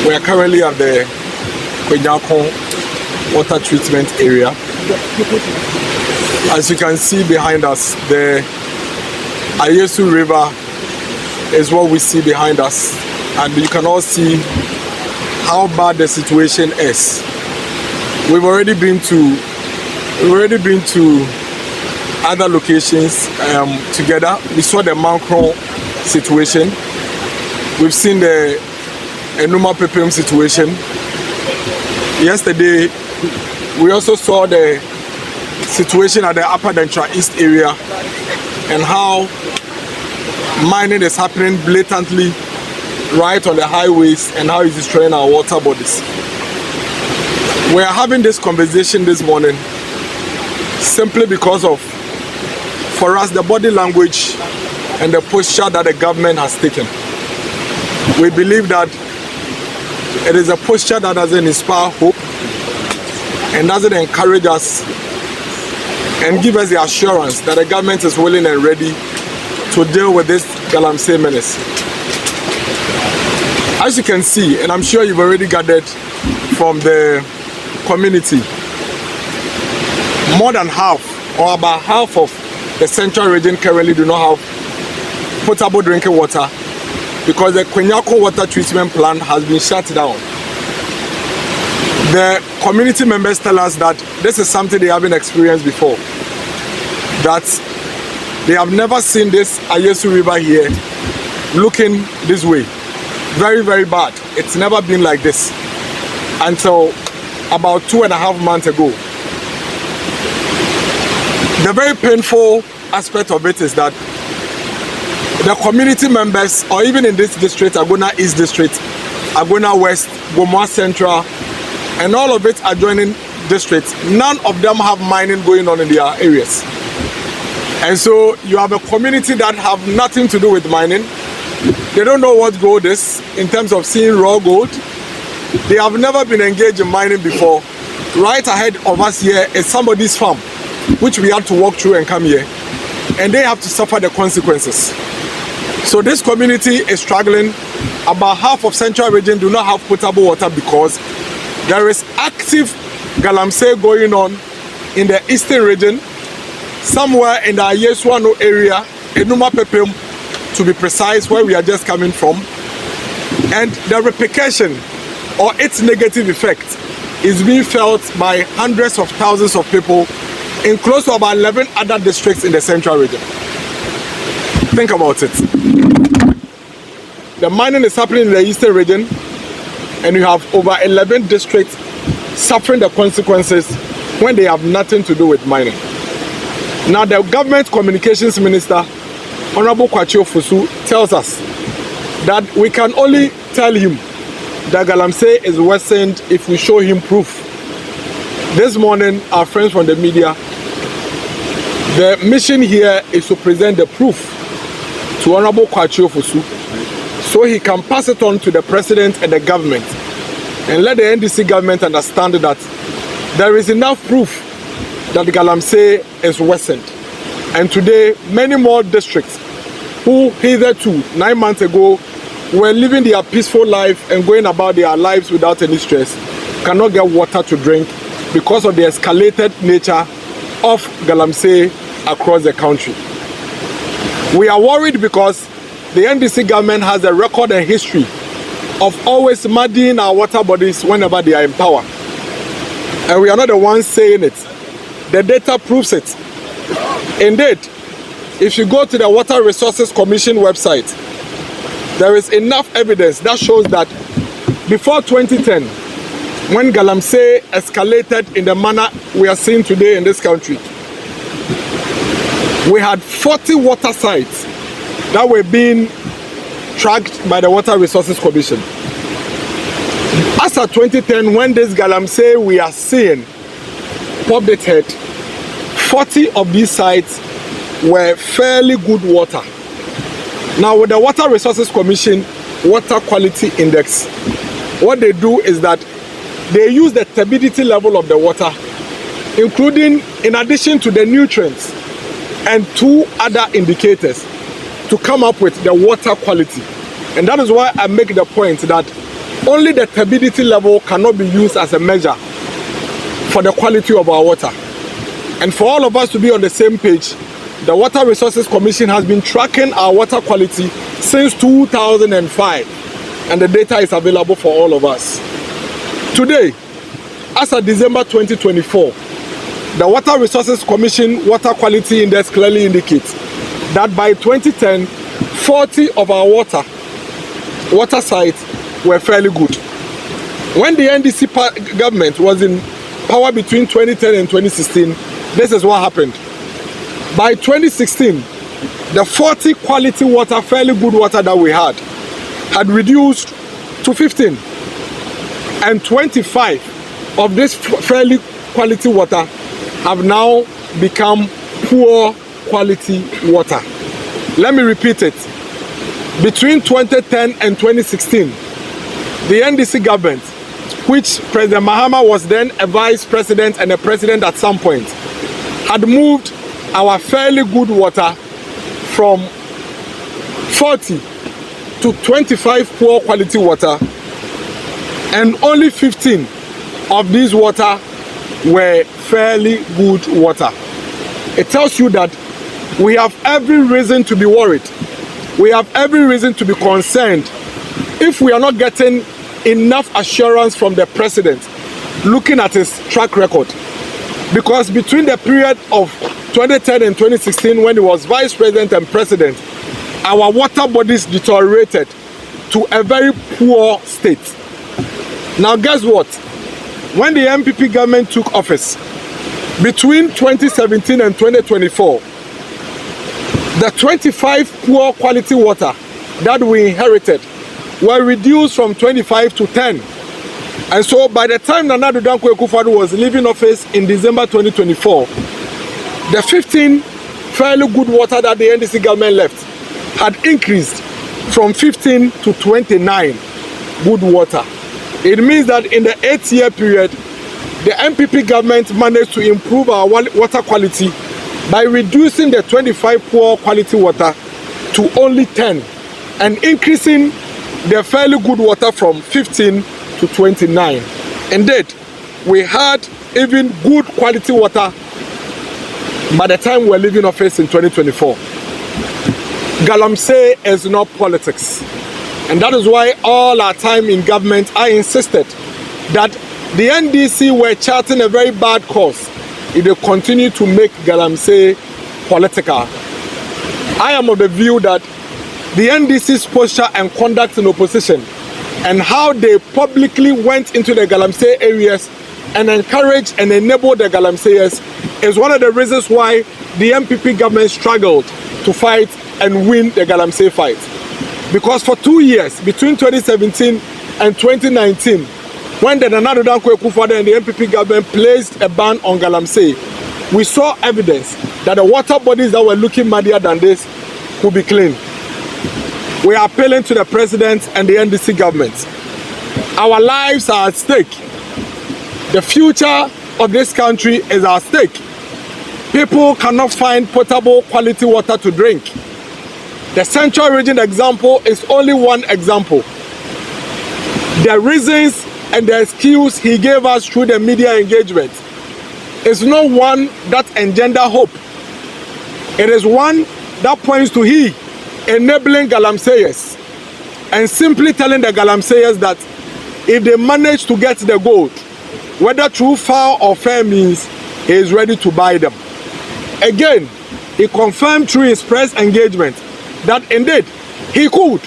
We are currently at the Kwanyako water treatment area. As you can see behind us, the Ayesu River is what we see behind us, and you can all see how bad the situation is. We've already been to other locations together. We saw the Mankron situation. We've seen the Enuma Pepem situation. Yesterday, we also saw the situation at the Upper Dentra East area and how mining is happening blatantly right on the highways and how it's destroying our water bodies. We are having this conversation this morning simply because of, for us, the body language and the posture that the government has taken. We believe that it is a posture that doesn't inspire hope and doesn't encourage us and give us the assurance that the government is willing and ready to deal with this galamsey menace. As you can see, and I'm sure you've already gathered from the community, more than half or about half of the central region currently do not have potable drinking water because the Kwanyako Water Treatment Plant has been shut down. The community members tell us that this is something they haven't experienced before, that they have never seen this Ayesu River here looking this way. Very, very bad. It's never been like this until about 2.5 months ago. The very painful aspect of it is that the community members, or even in this district, Agona East District, Agona West, Gomoa Central, and all of it adjoining districts, none of them have mining going on in their areas. And so you have a community that have nothing to do with mining. They don't know what gold is in terms of seeing raw gold. They have never been engaged in mining before. Right ahead of us here is somebody's farm, which we had to walk through and come here. And they have to suffer the consequences. So this community is struggling. About half of Central Region do not have potable water because there is active galamsey going on in the Eastern Region, somewhere in the Ayesuano area, Enuma Pepem to be precise, where we are just coming from. And the repercussion or its negative effect is being felt by hundreds of thousands of people in close to about 11 other districts in the Central Region. Think about it. The mining is happening in the Eastern Region, and you have over 11 districts suffering the consequences when they have nothing to do with mining. Now, the government communications minister, Honorable Kwanyako Treatment, tells us that we can only tell him that galamsey is worsened if we show him proof. This morning, our friends from the media, the mission here is to present the proof to Honorable Kwanyako Treatment so he can pass it on to the president and the government and let the NDC government understand that there is enough proof that the galamsey is worsened. And today, many more districts who hitherto 9 months ago were living their peaceful life and going about their lives without any stress cannot get water to drink because of the escalated nature of galamsey across the country. We are worried because the NDC government has a record and history of always muddying our water bodies whenever they are in power. And we are not the ones saying it. The data proves it. Indeed, if you go to the Water Resources Commission website, there is enough evidence that shows that before 2010, when galamsey escalated in the manner we are seeing today in this country, we had 40 water sites that were being tracked by the Water Resources Commission. As of 2010, when this galamsey we are seeing popped its head, 40 of these sites were fairly good water. Now, with the Water Resources Commission Water Quality Index, what they do is that they use the turbidity level of the water, including, in addition to the nutrients, and 2 other indicators to come up with the water quality. And that is why I make the point that only the turbidity level cannot be used as a measure for the quality of our water. And for all of us to be on the same page, the Water Resources Commission has been tracking our water quality since 2005, and the data is available for all of us. Today, as of December 2024, the Water Resources Commission Water Quality Index clearly indicates that by 2010, 40 of our water sites were fairly good. When the NDC government was in power between 2010 and 2016, this is what happened. By 2016, the 40 quality water, fairly good water that we had reduced to 15. And 25 of this fairly quality water have now become poor quality water. Let me repeat it. Between 2010 and 2016, the NDC government, which President Mahama was then a vice president and a president at some point, had moved our fairly good water from 40 to 25 poor quality water, and only 15 of these water were fairly good water. It tells you that we have every reason to be worried. We have every reason to be concerned if we are not getting enough assurance from the president looking at his track record. Because between the period of 2010 and 2016, when he was vice president and president, our water bodies deteriorated to a very poor state. Now guess what? When the MPP government took office, between 2017 and 2024, the 25 poor quality water that we inherited were reduced from 25 to 10. And so by the time Nana Addo Dankwa Akufo-Addo was leaving office in December 2024, the 15 fairly good water that the NDC government left had increased from 15 to 29 good water. It means that in the 8-year period, the MPP government managed to improve our water quality by reducing the 25 poor quality water to only 10 and increasing the fairly good water from 15 to 29. Indeed, we had even good quality water by the time we were leaving office in 2024. Galamsey is not politics. And that is why all our time in government, I insisted that the NDC were charting a very bad course if they continue to make galamsey political. I am of the view that the NDC's posture and conduct in opposition and how they publicly went into the galamsey areas and encouraged and enabled the galamseyers is one of the reasons why the MPP government struggled to fight and win the galamsey fight. Because for 2 years, between 2017 and 2019, when the Nana Addo Dankwa Akufo-Addo and the MPP government placed a ban on galamsey, we saw evidence that the water bodies that were looking muddier than this could be clean. We are appealing to the president and the NDC government. Our lives are at stake. The future of this country is at stake. People cannot find potable quality water to drink. The Central Region example is only one example. The reasons and the excuse he gave us through the media engagement is not one that engender hope. It is one that points to he enabling galamseyers and simply telling the galamseyers that if they manage to get the gold, whether through foul or fair means, he is ready to buy them. Again, he confirmed through his press engagement that indeed he could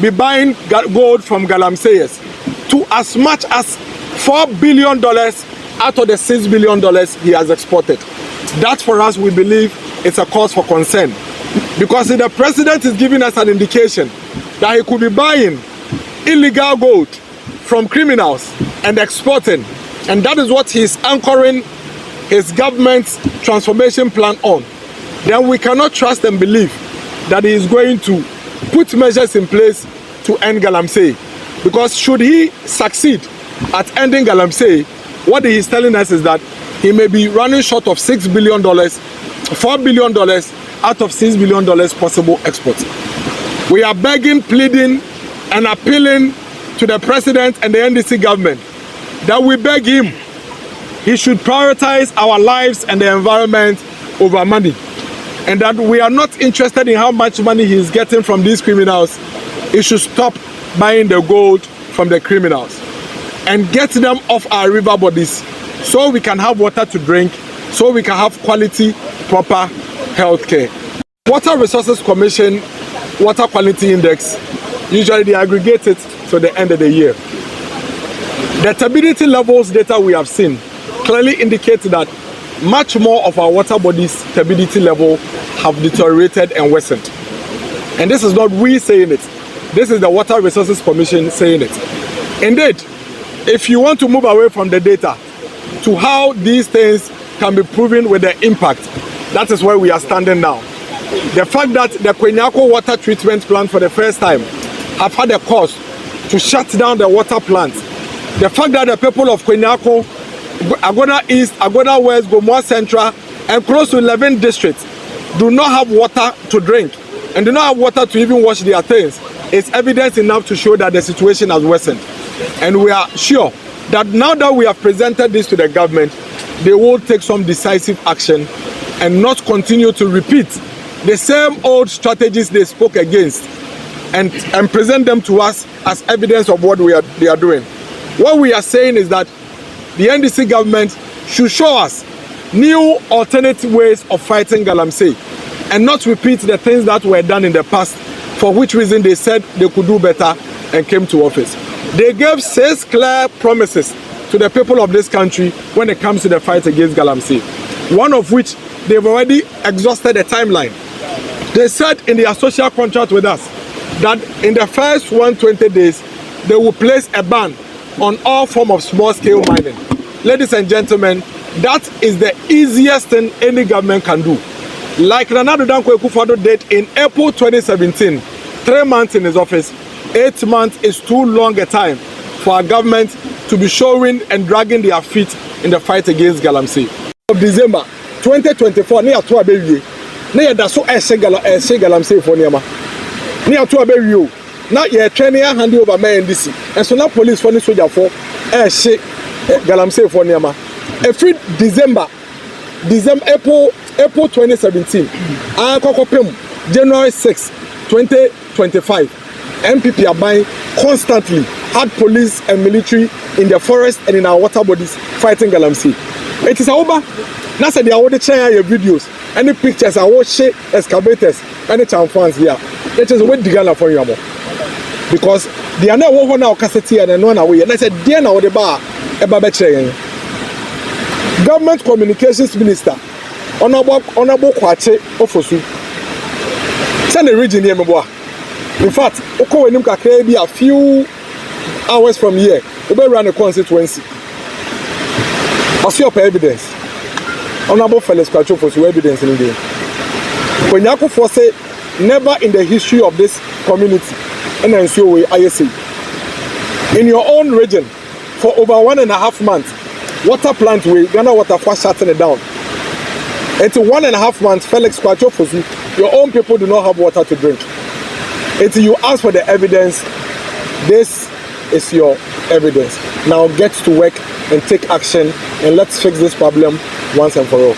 be buying gold from galamseyers to as much as $4 billion out of the $6 billion he has exported. That for us, we believe, is a cause for concern. Because if the president is giving us an indication that he could be buying illegal gold from criminals and exporting, and that is what he's anchoring his government's transformation plan on, then we cannot trust and believe that he is going to put measures in place to end galamsey. Because should he succeed at ending galamsey, what he is telling us is that he may be running short of $6 billion, $4 billion out of $6 billion possible exports. We are begging, pleading and appealing to the president and the NDC government that we beg him, he should prioritize our lives and the environment over money, and that we are not interested in how much money he is getting from these criminals. He should stop buying the gold from the criminals and get them off our river bodies so we can have water to drink, so we can have quality, proper health care. Water Resources Commission Water Quality Index, usually they aggregate it to the end of the year. The turbidity levels data we have seen clearly indicate that much more of our water bodies' turbidity level have deteriorated and worsened. And this is not we saying it. This is the Water Resources Commission saying it. Indeed, if you want to move away from the data to how these things can be proven with the impact, that is where we are standing now. The fact that the Kwanyako Water Treatment Plant for the first time have had a cause to shut down the water plant. The fact that the people of Kwanyako, Agoda East, Agoda West, Gomoa Central, and close to 11 districts do not have water to drink and do not have water to even wash their things is evidence enough to show that the situation has worsened. And we are sure that now that we have presented this to the government, they will take some decisive action and not continue to repeat the same old strategies they spoke against and present them to us as evidence of what they are doing. What we are saying is that the NDC government should show us new alternative ways of fighting galamsey and not repeat the things that were done in the past, for which reason they said they could do better and came to office. They gave 6 clear promises to the people of this country when it comes to the fight against galamsey, one of which they've already exhausted the timeline. They said in their social contract with us that in the first 120 days, they will place a ban on all form of small-scale mining. Ladies and gentlemen, that is the easiest thing any government can do. Like Nana Addo Dankwa Akufo-Addo did in April 2017, 3 months in his office, 8 months is too long a time for a government to be showing and dragging their feet in the fight against galamsey. Of December 2024, near to Abewie, near the so galamsey for Niama. Near to Abewie, not yet training hand over my NDC, and so now police for the soldier for galamsey for Niama. Every April 2017, January 6, 2025, MPP are buying constantly had police and military in the forest and in our water bodies fighting galamsey. It is over. Now say they are already sharing your videos, any pictures, I watch shit excavators, any town fans here. It is with the gala for you because they are not over now cassette and one away. And I said, dear now the bar, a babeche. Government Communications Minister, Honorable Kwache Ofosu, send the region here, in fact, Oko Wenim Kakre be a few hours from here, we will run a constituency. I'll see up evidence. Honorable Felix Kwache Ofosu evidence in there. Kwanyako for say, never in the history of this community, and then so we ISA. In your own region, for over 1.5 months, water plant with Ghana Water for shutting it down. It's 1.5 months, Felix Kwache Ofosu, your own people do not have water to drink. Until you ask for the evidence, this is your evidence. Now get to work and take action and let's fix this problem once and for all.